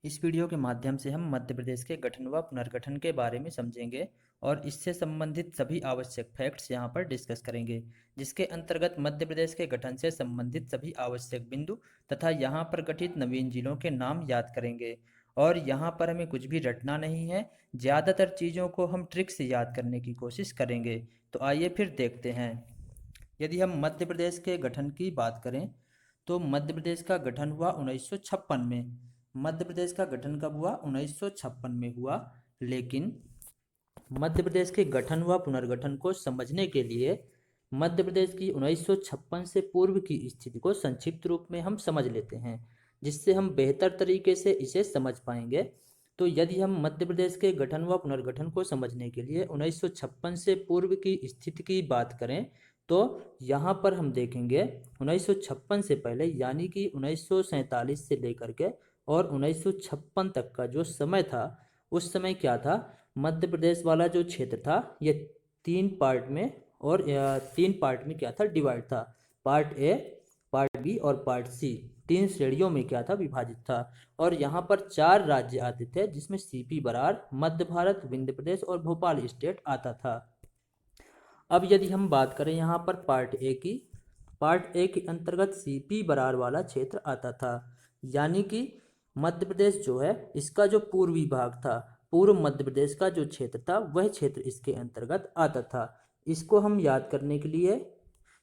इस वीडियो के माध्यम से हम मध्य प्रदेश के गठन व पुनर्गठन के बारे में समझेंगे और इससे संबंधित सभी आवश्यक फैक्ट्स यहाँ पर डिस्कस करेंगे, जिसके अंतर्गत मध्य प्रदेश के गठन से संबंधित सभी आवश्यक बिंदु तथा यहाँ पर गठित नवीन जिलों के नाम याद करेंगे। और यहाँ पर हमें कुछ भी रटना नहीं है, ज़्यादातर चीज़ों को हम ट्रिक से याद करने की कोशिश करेंगे। तो आइए फिर देखते हैं। यदि हम मध्य प्रदेश के गठन की बात करें तो मध्य प्रदेश का गठन हुआ 1956 में। मध्य प्रदेश का गठन कब हुआ? 1956 में हुआ। लेकिन मध्य प्रदेश के गठन व पुनर्गठन को समझने के लिए मध्य प्रदेश की 1956 से पूर्व की स्थिति को संक्षिप्त रूप में हम समझ लेते हैं, जिससे हम बेहतर तरीके से इसे समझ पाएंगे। तो यदि हम मध्य प्रदेश के गठन व पुनर्गठन को समझने के लिए 1956 से पूर्व की स्थिति की बात करें तो यहाँ पर हम देखेंगे 1956 से पहले यानी कि 1947 से लेकर के और 1956 तक का जो समय था, उस समय क्या था, मध्य प्रदेश वाला जो क्षेत्र था ये तीन पार्ट में और तीन पार्ट में क्या था, डिवाइड था। पार्ट ए, पार्ट बी और पार्ट सी, तीन श्रेणियों में क्या था, विभाजित था। और यहाँ पर चार राज्य आते थे, जिसमें सीपी बरार, मध्य भारत, विंध्य प्रदेश और भोपाल स्टेट आता था। अब यदि हम बात करें यहाँ पर पार्ट ए की, पार्ट ए के अंतर्गत सीपी बरार वाला क्षेत्र आता था, यानी कि मध्य प्रदेश जो है इसका जो पूर्वी भाग था, पूर्व मध्य प्रदेश का जो क्षेत्र था वह क्षेत्र इसके अंतर्गत आता था। इसको हम याद करने के लिए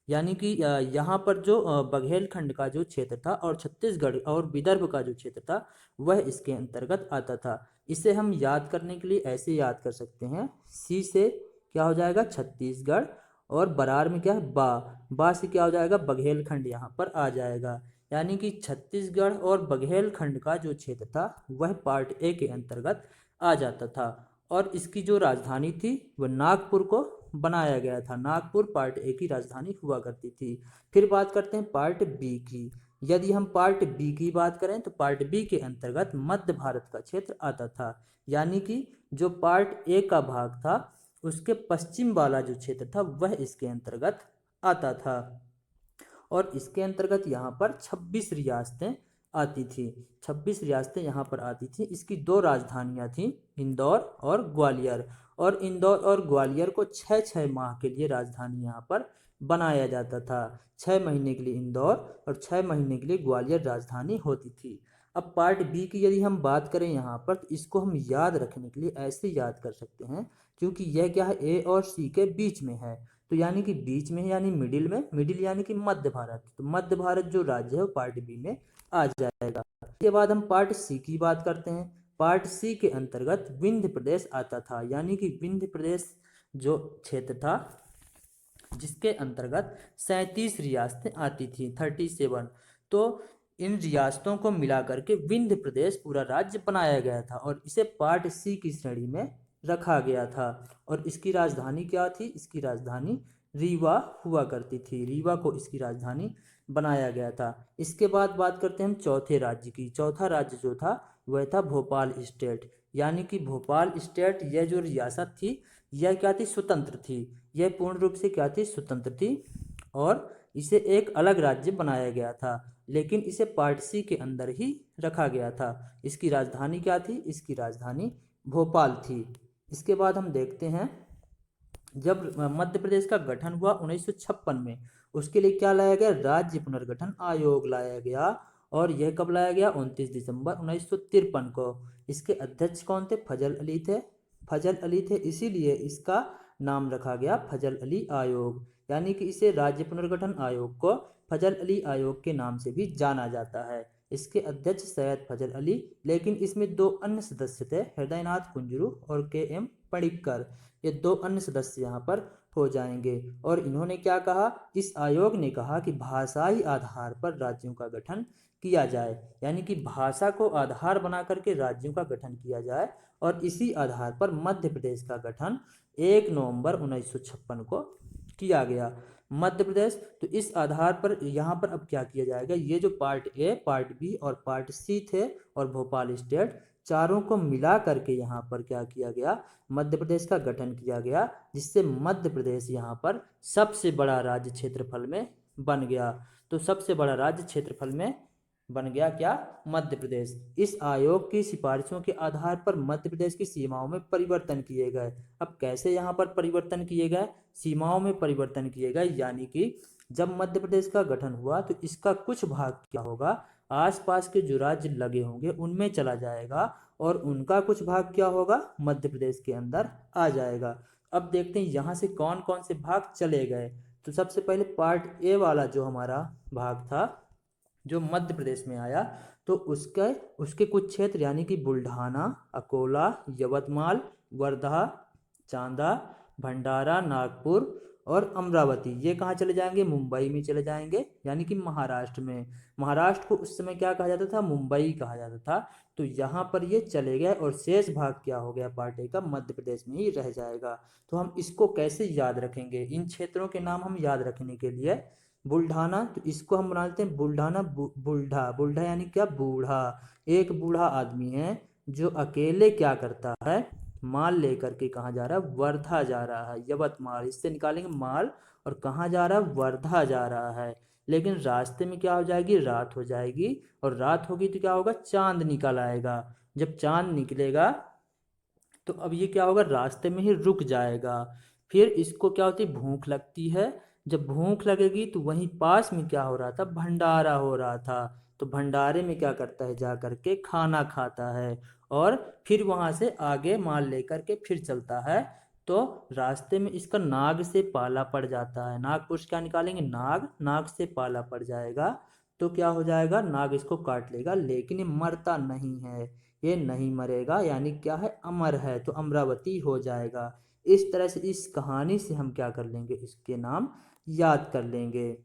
यानी कि यहाँ पर जो बघेलखंड का जो क्षेत्र था और छत्तीसगढ़ और विदर्भ का जो क्षेत्र था वह इसके अंतर्गत आता था। इसे हम याद करने के लिए ऐसे याद कर सकते हैं, सी से क्या हो जाएगा, छत्तीसगढ़, और बरार में क्या है, बा से क्या हो जाएगा, बघेलखंड यहाँ पर आ जाएगा। यानी कि छत्तीसगढ़ और बघेलखंड का जो क्षेत्र था वह पार्ट ए के अंतर्गत आ जाता था। और इसकी जो राजधानी थी वह नागपुर को बनाया गया था। नागपुर पार्ट ए की राजधानी हुआ करती थी। फिर बात करते हैं पार्ट बी की। यदि हम पार्ट बी की बात करें तो पार्ट बी के अंतर्गत मध्य भारत का क्षेत्र आता था, यानी कि जो पार्ट ए का भाग था उसके पश्चिम वाला जो क्षेत्र था वह इसके अंतर्गत आता था। और इसके अंतर्गत यहाँ पर 26 रियासतें आती थी। 26 रियासतें यहाँ पर आती थी। इसकी दो राजधानियाँ थीं, इंदौर और ग्वालियर। और इंदौर और ग्वालियर को 6-6 माह के लिए राजधानी यहाँ पर बनाया जाता था। 6 महीने के लिए इंदौर और 6 महीने के लिए ग्वालियर राजधानी होती थी। अब पार्ट बी की यदि हम बात करें यहाँ पर, तो इसको हम याद रखने के लिए ऐसे याद कर सकते हैं, क्योंकि यह क्या है, ए और सी के बीच में है। तो यानी कि बीच में है, यानी मिडिल में, मिडिल यानी कि मध्य भारत। तो मध्य भारत जो राज्य है वो पार्ट बी में आ जाएगा। इसके बाद हम पार्ट सी की बात करते हैं। पार्ट सी के अंतर्गत विंध्य प्रदेश आता था, यानी कि विंध्य प्रदेश जो क्षेत्र था जिसके अंतर्गत 37 रियासतें आती थी, 37। तो इन रियासतों को मिलाकर के विंध्य प्रदेश पूरा राज्य बनाया गया था और इसे पार्ट सी की श्रेणी में रखा गया था। और इसकी राजधानी क्या थी? इसकी राजधानी रीवा हुआ करती थी। रीवा को इसकी राजधानी बनाया गया था। इसके बाद बात करते हैं हम चौथे राज्य की। चौथा राज्य जो था वह था भोपाल स्टेट, यानी कि भोपाल स्टेट, यह जो रियासत थी यह क्या थी, स्वतंत्र थी। यह पूर्ण रूप से क्या थी, स्वतंत्र थी। और इसे एक अलग राज्य बनाया गया था, लेकिन इसे पार्ट सी के अंदर ही रखा गया था। इसकी राजधानी क्या थी? इसकी राजधानी भोपाल थी। इसके बाद हम देखते हैं, जब मध्य प्रदेश का गठन हुआ 1956 में, उसके लिए क्या लाया गया, राज्य पुनर्गठन आयोग लाया गया। और यह कब लाया गया? 29 दिसंबर 1953 को। इसके अध्यक्ष कौन थे? फजल अली थे। फजल अली थे, इसीलिए इसका नाम रखा गया फजल अली आयोग, यानी कि इसे राज्य पुनर्गठन आयोग को फजल अली आयोग के नाम से भी जाना जाता है। इसके अध्यक्ष सैयद फजल अली, लेकिन इसमें दो अन्य सदस्य थे, हृदयनाथ कुंजरू और के.एम. पणिक्कर। ये दो अन्य सदस्य यहाँ पर हो जाएंगे। और इन्होंने क्या कहा? इस आयोग ने कहा कि भाषाई आधार पर राज्यों का गठन किया जाए, यानी कि भाषा को आधार बना करके राज्यों का गठन किया जाए। और इसी आधार पर मध्य प्रदेश का गठन 1 नवंबर 1956 को किया गया। मध्य प्रदेश, तो इस आधार पर यहाँ पर अब क्या किया जाएगा, ये जो पार्ट ए, पार्ट बी और पार्ट सी थे और भोपाल स्टेट, चारों को मिला करके यहाँ पर क्या किया गया, मध्य प्रदेश का गठन किया गया, जिससे मध्य प्रदेश यहाँ पर सबसे बड़ा राज्य क्षेत्रफल में बन गया। तो सबसे बड़ा राज्य क्षेत्रफल में बन गया क्या? मध्य प्रदेश। इस आयोग की सिफारिशों के आधार पर मध्य प्रदेश की सीमाओं में परिवर्तन किए गए। अब कैसे यहाँ पर परिवर्तन किए गए? सीमाओं में परिवर्तन किए गए, यानी कि जब मध्य प्रदेश का गठन हुआ तो इसका कुछ भाग क्या होगा, आसपास के जो राज्य लगे होंगे उनमें चला जाएगा, और उनका कुछ भाग क्या होगा, मध्य प्रदेश के अंदर आ जाएगा। अब देखते हैं यहाँ से कौन कौन से भाग चले गए। तो सबसे पहले पार्ट ए वाला जो हमारा भाग था, जो मध्य प्रदेश में आया, तो उसके उसके कुछ क्षेत्र यानी कि बुल्ढाना, अकोला, यवतमाल, वर्धा, चांदा, भंडारा, नागपुर और अमरावती, ये कहाँ चले जाएंगे? मुंबई में चले जाएंगे, यानी कि महाराष्ट्र में। महाराष्ट्र को उस समय क्या कहा जाता था? मुंबई कहा जाता था। तो यहाँ पर ये चले गए और शेष भाग क्या हो गया पार्ट ए का? मध्य प्रदेश में ही रह जाएगा। तो हम इसको कैसे याद रखेंगे? इन क्षेत्रों के नाम हम याद रखने के लिए, बुल्ढाना, तो इसको हम बनाते हैं बुल्ढाना, बुल्ढा, बुल्ढा यानी क्या? बूढ़ा। एक बूढ़ा आदमी है जो अकेले क्या करता है, माल लेकर के कहाँ जा रहा है? वर्धा जा रहा है, यवतमाल, इससे निकालेंगे माल, और कहाँ जा रहा है? वर्धा जा रहा है। लेकिन रास्ते में क्या हो जाएगी? रात हो जाएगी, और रात होगी तो क्या होगा? चांद निकल आएगा। जब चांद निकलेगा तो अब ये क्या होगा? रास्ते में ही रुक जाएगा। फिर इसको क्या होती है? भूख लगती है। जब भूख लगेगी तो वहीं पास में क्या हो रहा था? भंडारा हो रहा था। तो भंडारे में क्या करता है? जा करके खाना खाता है, और फिर वहां से आगे माल लेकर के फिर चलता है। तो रास्ते में इसका नाग से पाला पड़ जाता है। नागपुर से क्या निकालेंगे? नाग, नाग से पाला पड़ जाएगा। तो क्या हो जाएगा? नाग इसको काट लेगा, लेकिन ये मरता नहीं है, ये नहीं मरेगा, यानी क्या है? अमर है, तो अमरावती हो जाएगा। इस तरह से इस कहानी से हम क्या कर लेंगे? इसके नाम याद कर लेंगे।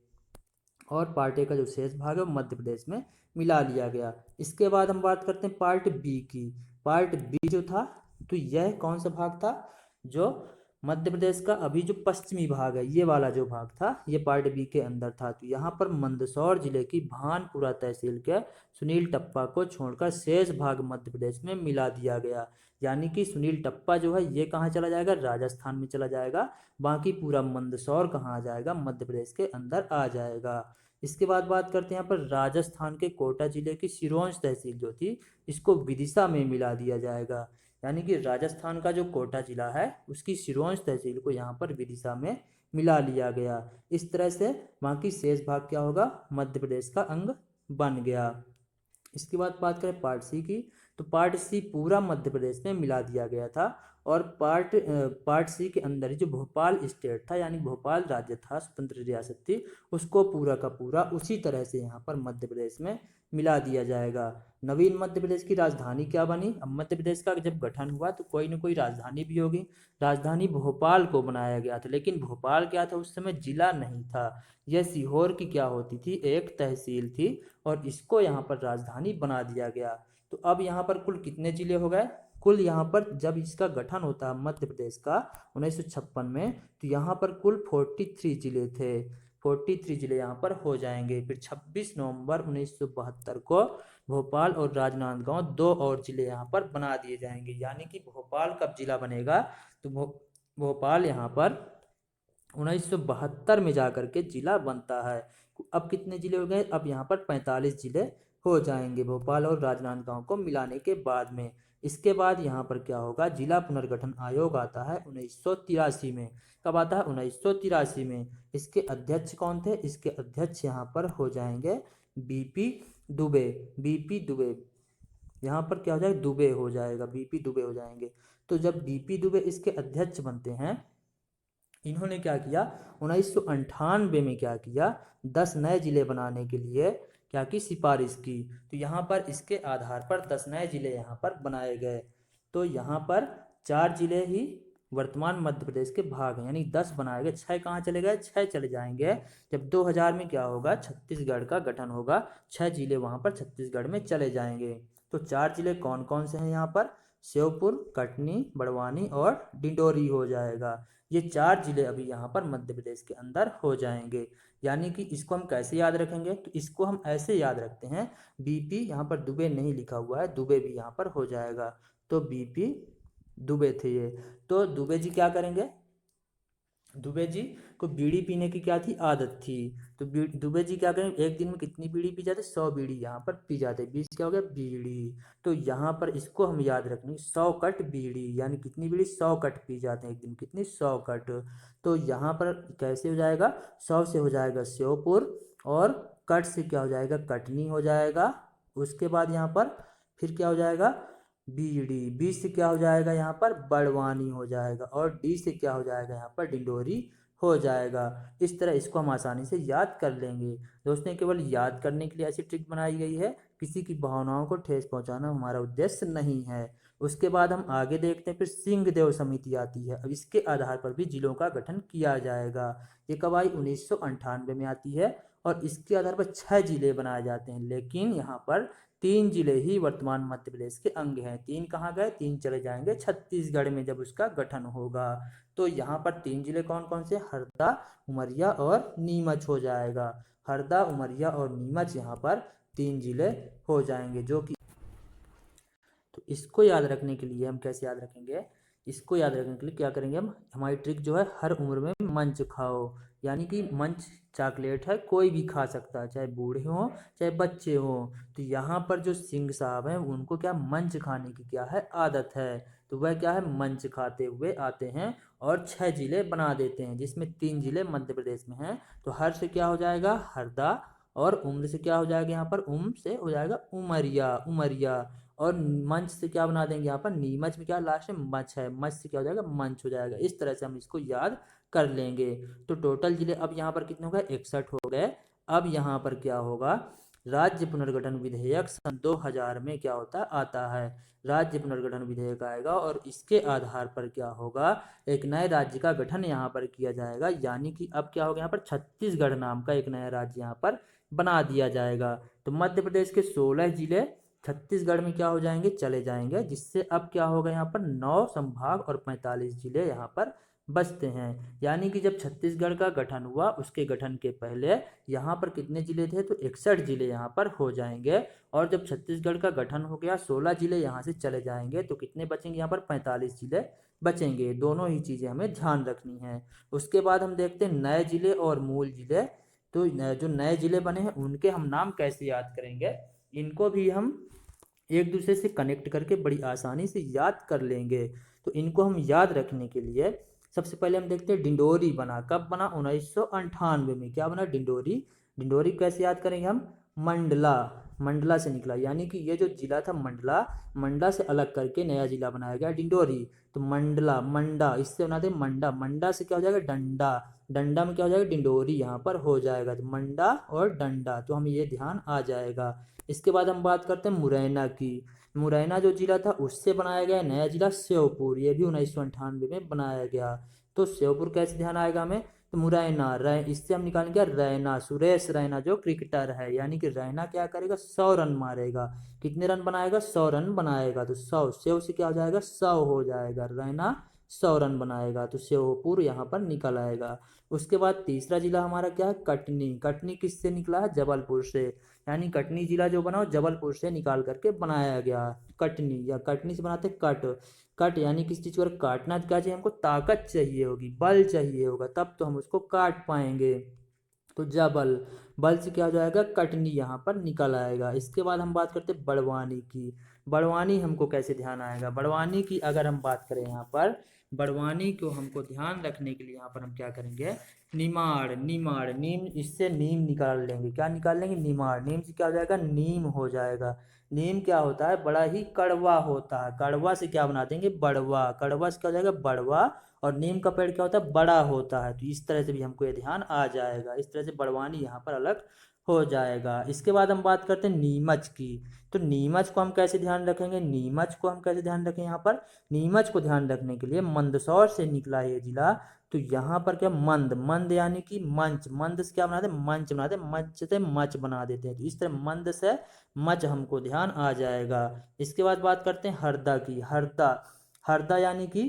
और पार्ट ए का जो शेष भाग है वो मध्य प्रदेश में मिला लिया गया। इसके बाद हम बात करते हैं पार्ट बी की। पार्ट बी जो था, तो यह कौन सा भाग था? जो मध्य प्रदेश का अभी जो पश्चिमी भाग है, ये वाला जो भाग था, ये पार्ट बी के अंदर था। तो यहाँ पर मंदसौर जिले की भानपुरा तहसील के सुनील टप्पा को छोड़कर शेष भाग मध्य प्रदेश में मिला दिया गया। यानी कि सुनील टप्पा जो है ये कहाँ चला जाएगा? राजस्थान में चला जाएगा। बाकी पूरा मंदसौर कहाँ आ जाएगा? मध्य प्रदेश के अंदर आ जाएगा। इसके बाद बात करते हैं यहाँ पर राजस्थान के कोटा जिले की सिरोंज तहसील जो थी, इसको विदिशा में मिला दिया जाएगा। यानी कि राजस्थान का जो कोटा जिला है उसकी सिरोंज तहसील को यहाँ पर विदिशा में मिला लिया गया। इस तरह से बाकी शेष भाग क्या होगा? मध्य प्रदेश का अंग बन गया। इसके बाद बात करें पार्ट सी की, तो पार्ट सी पूरा मध्य प्रदेश में मिला दिया गया था। और पार्ट सी के अंदर जो भोपाल स्टेट था, यानी भोपाल राज्य था, स्वतंत्र रियासत थी, उसको पूरा का पूरा उसी तरह से यहाँ पर मध्य प्रदेश में मिला दिया जाएगा। नवीन मध्य प्रदेश की राजधानी क्या बनी? अब मध्य प्रदेश का जब गठन हुआ तो कोई ना कोई राजधानी भी होगी। राजधानी भोपाल को बनाया गया था, लेकिन भोपाल क्या था? उस समय जिला नहीं था, यह सीहोर की क्या होती थी? एक तहसील थी, और इसको यहाँ पर राजधानी बना दिया गया। तो अब यहाँ पर कुल कितने जिले हो गए? कुल यहाँ पर जब इसका गठन होता है मध्य प्रदेश का 1956 में, तो यहाँ पर कुल 43 जिले थे। 43 जिले यहाँ पर हो जाएंगे। फिर 26 नवंबर 1972 को भोपाल और राजनांदगांव दो और जिले यहाँ पर बना दिए जाएंगे। यानी कि भोपाल कब जिला बनेगा? तो भोपाल यहाँ पर 1972 में जाकर के जिला बनता है। अब कितने जिले हो गए? अब यहाँ पर 45 जिले हो जाएंगे भोपाल और राजनांदगांव को मिलाने के बाद में। इसके बाद यहाँ पर क्या होगा? जिला पुनर्गठन आयोग आता है 1983 में। कब आता है? 1983 में। इसके अध्यक्ष कौन थे? इसके अध्यक्ष यहाँ पर हो जाएंगे बीपी दुबे। बीपी दुबे यहाँ पर क्या हो जाएगा? दुबे हो जाएगा, बीपी दुबे हो जाएंगे। तो जब बीपी दुबे इसके अध्यक्ष बनते हैं, इन्होंने क्या किया? 1998 में क्या किया? 10 नए जिले बनाने के लिए क्या की? सिफारिश की। तो यहाँ पर इसके आधार पर 10 नए जिले यहाँ पर बनाए गए। तो यहाँ पर 4 जिले ही वर्तमान मध्य प्रदेश के भाग हैं, यानी 10 बनाए गए। 6 कहाँ चले गए? 6 चले जाएंगे। जब 2000 में क्या होगा? छत्तीसगढ़ का गठन होगा, 6 जिले वहाँ पर छत्तीसगढ़ में चले जाएंगे। तो 4 जिले कौन कौन से हैं यहाँ पर? श्योपुर, कटनी, बड़वानी और डिंडोरी हो जाएगा। ये 4 जिले अभी यहाँ पर मध्य प्रदेश के अंदर हो जाएंगे। यानी कि इसको हम कैसे याद रखेंगे? तो इसको हम ऐसे याद रखते हैं, बीपी, यहाँ पर दुबे नहीं लिखा हुआ है, दुबे भी यहाँ पर हो जाएगा। तो बीपी दुबे थे ये। तो दुबे जी क्या करेंगे? दुबे जी को बीड़ी पीने की क्या थी, आदत थी। तो दुबे जी क्या करें, एक दिन में कितनी बीड़ी पी जाते, 100 बीड़ी यहाँ पर पी जाते, 20 क्या हो गया बीड़ी। तो यहाँ पर इसको हम याद रखेंगे, 100 कट बीड़ी, यानी कितनी बीड़ी, 100 कट पी जाते हैं एक दिन, कितनी, 100 कट। तो यहाँ पर कैसे हो जाएगा, 100 से हो जाएगा श्योपुर, और कट से क्या हो जाएगा, कटनी हो जाएगा। उसके बाद यहाँ पर फिर क्या हो जाएगा, बीड़ी, बी से क्या हो जाएगा यहाँ पर, बड़वानी हो जाएगा, और डी से क्या हो जाएगा यहाँ पर, डिंडोरी हो जाएगा। इस तरह इसको हम आसानी से याद कर लेंगे। दोस्तों केवल याद करने के लिए ऐसी ट्रिक बनाई गई है, किसी की भावनाओं को ठेस पहुंचाना हमारा उद्देश्य नहीं है। उसके बाद हम आगे देखते हैं, फिर सिंहदेव समिति आती है। अब इसके आधार पर भी जिलों का गठन किया जाएगा। ये कब आई, 1998 में आती है, और इसके आधार पर 6 जिले बनाए जाते हैं। लेकिन यहाँ पर 3 जिले ही वर्तमान मध्य प्रदेश के अंग हैं। 3 कहाँ गए, 3 चले जाएंगे छत्तीसगढ़ में जब उसका गठन होगा। तो यहाँ पर 3 जिले कौन कौन से, हरदा, उमरिया और नीमच हो जाएगा। हरदा, उमरिया और नीमच यहाँ पर 3 जिले हो जाएंगे, जो कि, तो इसको याद रखने के लिए हम कैसे याद रखेंगे, इसको याद रखने के लिए क्या करेंगे हम, हमारी ट्रिक जो है, हर उम्र में मंच खाओ। यानी कि मंच चॉकलेट है, कोई भी खा सकता है, चाहे बूढ़े हों चाहे बच्चे हों। तो यहाँ पर जो सिंह साहब हैं उनको क्या, मंच खाने की क्या है, आदत है। तो वह क्या है, मंच खाते हुए आते हैं और 6 जिले बना देते हैं, जिसमें 3 जिले मध्य प्रदेश में हैं। तो हर से क्या हो जाएगा, हरदा, और उम्र से क्या हो जाएगा यहाँ पर, उम्र से हो जाएगा उमरिया, उमरिया। और मंच से क्या बना देंगे यहाँ पर, नीमच में क्या लास्ट में मच है, मच से क्या हो जाएगा, मंच हो जाएगा। इस तरह से हम इसको याद कर लेंगे। तो टोटल जिले अब यहाँ पर कितने हो गए, 61 हो गए। अब यहाँ पर क्या होगा, राज्य पुनर्गठन विधेयक सन 2000 में क्या होता आता है, राज्य पुनर्गठन विधेयक आएगा, और इसके आधार पर क्या होगा, एक नए राज्य का गठन यहाँ पर किया जाएगा। यानी कि अब क्या होगा, यहाँ पर छत्तीसगढ़ नाम का एक नया राज्य यहाँ पर बना दिया जाएगा। तो मध्य प्रदेश के 16 जिले छत्तीसगढ़ में क्या हो जाएंगे, चले जाएंगे, जिससे अब क्या होगा, यहाँ पर 9 संभाग और 45 जिले यहाँ पर बचते हैं। यानी कि जब छत्तीसगढ़ का गठन हुआ, उसके गठन के पहले यहाँ पर कितने जिले थे, तो 61 जिले यहाँ पर हो जाएंगे। और जब छत्तीसगढ़ का गठन हो गया, 16 जिले यहाँ से चले जाएंगे, तो कितने बचेंगे यहाँ पर, 45 जिले बचेंगे। दोनों ही चीज़ें हमें ध्यान रखनी है। उसके बाद हम देखते हैं नए जिले और मूल जिले। तो जो नए जिले बने हैं उनके हम नाम कैसे याद करेंगे, इनको भी हम एक दूसरे से कनेक्ट करके बड़ी आसानी से याद कर लेंगे। तो इनको हम याद रखने के लिए सबसे पहले हम देखते हैं, डिंडोरी बना, कब बना, 1998 में। क्या बना, डिंडोरी। डिंडोरी कैसे याद करेंगे हम, मंडला, मंडला से निकला। यानी कि ये जो जिला था मंडला, मंडला से अलग करके नया जिला बनाया गया डिंडोरी। तो मंडला, मंडा, इससे बनाते मंडा, मंडा से क्या हो जाएगा, डंडा, डंडा में क्या हो जाएगा, डिंडोरी यहाँ पर हो जाएगा। तो मंडा और डंडा, तो हमें ये ध्यान आ जाएगा। इसके बाद हम बात करते हैं मुरैना की। मुरैना जो जिला था उससे बनाया गया नया जिला श्योपुर, ये भी 1998 में बनाया गया। तो श्योपुर कैसे ध्यान आएगा हमें, तो मुरैना, इससे हम निकालेंगे रैना, सुरेश रैना जो क्रिकेटर है, यानी कि रैना क्या करेगा, 100 रन मारेगा। कितने रन बनाएगा, 100 रन बनाएगा। तो 100 सेव से क्या हो जाएगा, 100 हो जाएगा, रैना 100 रन बनाएगा, तो श्योपुर यहाँ पर निकल आएगा। उसके बाद तीसरा जिला हमारा क्या है, कटनी। कटनी किससे निकला है, जबलपुर से। यानी कटनी जिला जो बना जबलपुर से निकाल करके बनाया गया। कटनी, या कटनी से बनाते कट, कट यानी किस चीज़ को काटना क्या चाहिए हमको, ताकत चाहिए होगी, बल चाहिए होगा, तब तो हम उसको काट पाएंगे। तो जबल, बल से क्या हो जाएगा, कटनी यहाँ पर निकल आएगा। इसके बाद हम बात करते हैं बड़वानी की। बड़वानी हमको कैसे ध्यान आएगा, बड़वानी की अगर हम बात करें यहाँ पर, बड़वानी को हमको ध्यान रखने के लिए यहाँ पर हम क्या करेंगे, निमाड़, निमाड़, नीम, इससे नीम निकाल लेंगे। क्या निकाल लेंगे, निमाड़, नीम से क्या हो जाएगा, नीम हो जाएगा। नीम क्या होता है, बड़ा ही कड़वा होता है, कड़वा से क्या बना देंगे, बड़वा, कड़वा से क्या हो जाएगा, बड़वा। और नीम का पेड़ क्या होता है, बड़ा होता है। तो इस तरह से भी हमको ये ध्यान आ जाएगा। इस तरह से बड़वानी यहाँ पर अलग हो जाएगा। इसके बाद हम बात करते हैं नीमच की। तो नीमच को हम कैसे ध्यान रखेंगे, नीमच को हम कैसे ध्यान रखें, यहाँ पर नीमच को ध्यान रखने के लिए मंदसौर से निकला ये जिला। तो यहाँ पर क्या, मंद, मंद यानी कि मंच, मंद से क्या बनाते हैं, मंच बनाते हैं, मंच से मच बना देते हैं। तो इस तरह मंद से मच हमको ध्यान आ जाएगा। इसके बाद बात करते हैं हरदा की। हरदा, हरदा यानी कि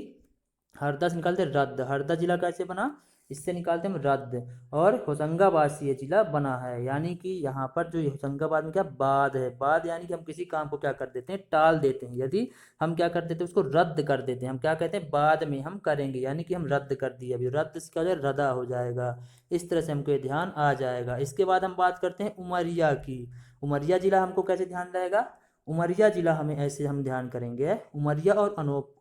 हरदा से निकालते रद्द, हरदा जिला कैसे बना, इससे निकालते हम रद्द। और होशंगाबाद से ये जिला बना है, यानी कि यहाँ पर जो होशंगाबाद में क्या बाद है, बाद यानी कि हम किसी काम को क्या कर देते हैं, टाल देते हैं। यदि हम क्या कर देते हैं, उसको रद्द कर देते हैं, हम क्या कहते हैं, बाद में हम करेंगे, यानी कि हम रद्द कर दिए, अभी रद्द से क्या हो जाएगा, रदा हो जाएगा। इस तरह से हमको ये ध्यान आ जाएगा। इसके बाद हम बात करते हैं उमरिया की। उमरिया जिला हमको कैसे ध्यान रहेगा, उमरिया जिला हमें ऐसे हम ध्यान करेंगे, उमरिया और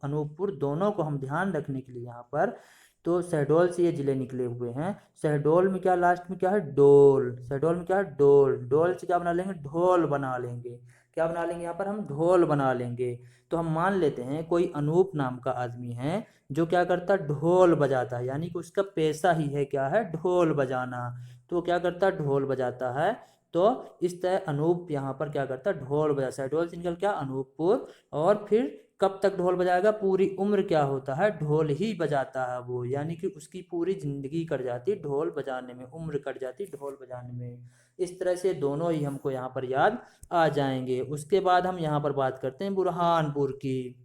अनूपपुर दोनों को हम ध्यान रखने के लिए यहाँ पर, तो शहडोल से ये जिले निकले हुए हैं। शहडोल में क्या लास्ट में क्या है, डोल, शहडोल में क्या है, डोल, डोल से क्या बना लेंगे, ढोल बना लेंगे। क्या बना लेंगे यहाँ पर हम, ढोल बना लेंगे। तो हम मान लेते हैं कोई अनूप नाम का आदमी है जो क्या करता है, ढोल बजाता है, यानी कि उसका पेशा ही है क्या है, ढोल बजाना। तो वो क्या करता है, ढोल बजाता है। तो इस तरह अनूप यहाँ पर क्या करता है, ढोल बजा, शहडोल से निकल क्या, अनूपपुर। और फिर कब तक ढोल बजाएगा, पूरी उम्र क्या होता है, ढोल ही बजाता है वो, यानी कि उसकी पूरी जिंदगी कट जाती ढोल बजाने में, उम्र कट जाती ढोल बजाने में। इस तरह से दोनों ही हमको यहाँ पर याद आ जाएंगे। उसके बाद हम यहाँ पर बात करते हैं बुरहानपुर की।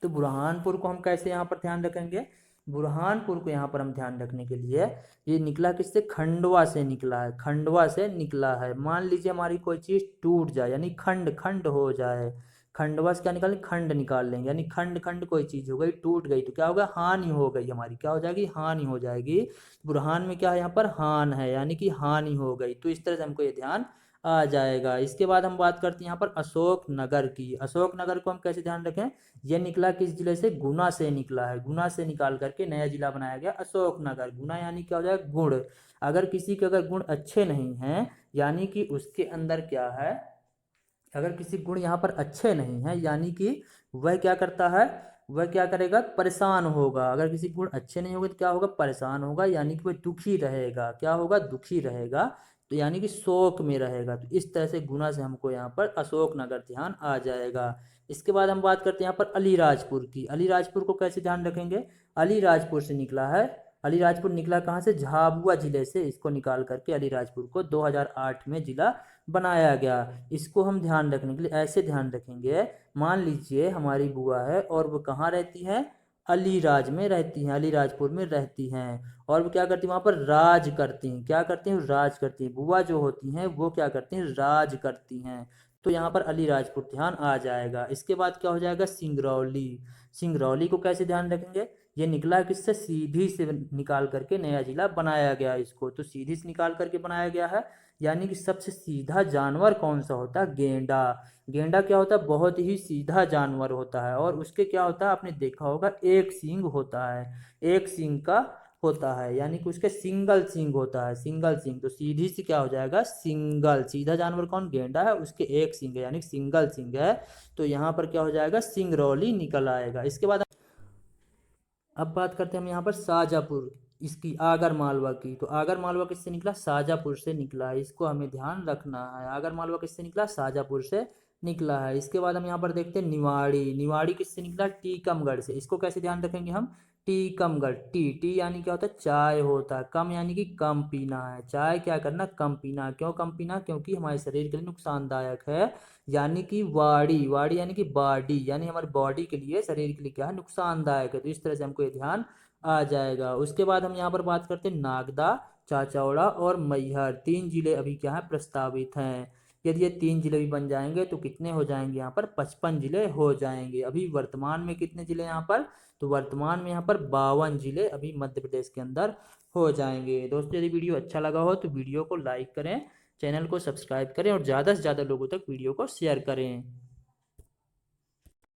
तो बुरहानपुर को हम कैसे यहाँ पर ध्यान रखेंगे, बुरहानपुर को यहाँ पर हम ध्यान रखने के लिए, ये निकला किससे, खंडवा से निकला है, खंडवा से निकला है। मान लीजिए हमारी कोई चीज टूट जाए, यानी खंड खंड हो जाए, खंडवा से क्या निकालेंगे, खंड निकाल लेंगे, यानी खंड खंड कोई चीज हो गई, टूट गई, तो क्या होगा, हानि हो गई हमारी, क्या हो जाएगी, हानि हो जाएगी। बुरहान में क्या है, यहाँ पर हान है, यानी कि हानि हो गई। तो इस तरह से हमको ये ध्यान आ जाएगा। इसके बाद हम बात करते हैं यहाँ पर अशोक नगर की। अशोक नगर को हम कैसे ध्यान रखें, ये निकला किस जिले से, गुना से निकला है, गुना से निकाल करके नया जिला बनाया गया अशोक नगर। गुना यानी क्या हो जाएगा, गुण। अगर किसी के अगर गुण अच्छे नहीं हैं, यानी कि उसके अंदर क्या है, अगर किसी गुण यहाँ पर अच्छे नहीं हैं, यानी कि वह क्या करता है, वह क्या करेगा, परेशान होगा। अगर किसी गुण अच्छे नहीं होंगे तो क्या होगा, परेशान होगा, यानी कि वह दुखी रहेगा, क्या होगा, दुखी रहेगा। तो यानी कि शोक में रहेगा। तो इस तरह से गुना से हमको यहाँ पर अशोक नगर ध्यान आ जाएगा। इसके बाद हम बात करते हैं यहाँ पर अलीराजपुर की। अलीराजपुर को कैसे ध्यान रखेंगे, अलीराजपुर से निकला है, अलीराजपुर निकला कहाँ से, झाबुआ जिले से, इसको निकाल करके अलीराजपुर को 2008 में जिला बनाया गया। इसको हम ध्यान रखने के लिए ऐसे ध्यान रखेंगे, मान लीजिए हमारी बुआ है और वो कहाँ रहती है, अलीराज में रहती हैं, अलीराजपुर में रहती हैं। और वो क्या करती हैं, वहाँ पर राज करती हैं, क्या करती हैं, राज करती हैं। बुआ जो होती हैं वो क्या करती हैं, राज करती हैं। तो यहाँ पर अलीराजपुर ध्यान आ जाएगा। इसके बाद क्या हो जाएगा, सिंगरौली। सिंगरौली को कैसे ध्यान रखेंगे, ये निकला किससे, सीधी से निकाल करके नया जिला बनाया गया इसको। तो सीधी से निकाल करके बनाया गया है, यानी कि सबसे सीधा जानवर कौन सा होता है, गेंडा। गेंडा क्या होता है, बहुत ही सीधा जानवर होता है। और उसके क्या होता है, आपने देखा होगा, एक सींग होता है, एक सींग का होता है, यानी कि उसके सिंगल सींग होता है, सिंगल सींग। तो सीधी से क्या हो जाएगा, सिंगल, सीधा जानवर कौन, गेंडा है, उसके एक सींग है, यानी सिंगल सींग है। तो यहाँ पर क्या हो जाएगा, सिंगरौली निकल आएगा। इसके बाद अब बात करते हैं हम यहाँ पर शाजापुर, इसकी आगर मालवा की। तो आगर मालवा किससे निकला, शाजापुर से निकला है, इसको हमें ध्यान रखना है। आगर मालवा किससे निकला, शाजापुर से निकला है। इसके बाद हम यहाँ पर देखते हैं निवाड़ी। निवाड़ी किससे निकला, टीकमगढ़ से। इसको कैसे ध्यान रखेंगे हम, टीकमगढ़, टी टी यानी क्या होता है, चाय होता है, कम यानी कि कम पीना है, चाय क्या करना, कम पीना। क्यों कम पीना, क्योंकि हमारे शरीर के लिए नुकसानदायक है। यानी कि वाड़ी, वाड़ी यानी कि बॉडी, यानी हमारी बॉडी के लिए, शरीर के लिए क्या है, नुकसानदायक है। तो इस तरह से हमको ये ध्यान आ जाएगा। उसके बाद हम यहाँ पर बात करते हैं नागदा, चाचौड़ा और मैहर, तीन जिले अभी क्या है, प्रस्तावित हैं। यदि ये तीन जिले भी बन जाएंगे तो कितने हो जाएंगे, यहाँ पर 55 जिले हो जाएंगे। अभी वर्तमान में कितने जिले यहाँ पर, तो वर्तमान में यहाँ पर 52 जिले अभी मध्य प्रदेश के अंदर हो जाएंगे। दोस्तों यदि वीडियो अच्छा लगा हो तो वीडियो को लाइक करें, चैनल को सब्सक्राइब करें और ज़्यादा से ज़्यादा लोगों तक वीडियो को शेयर करें।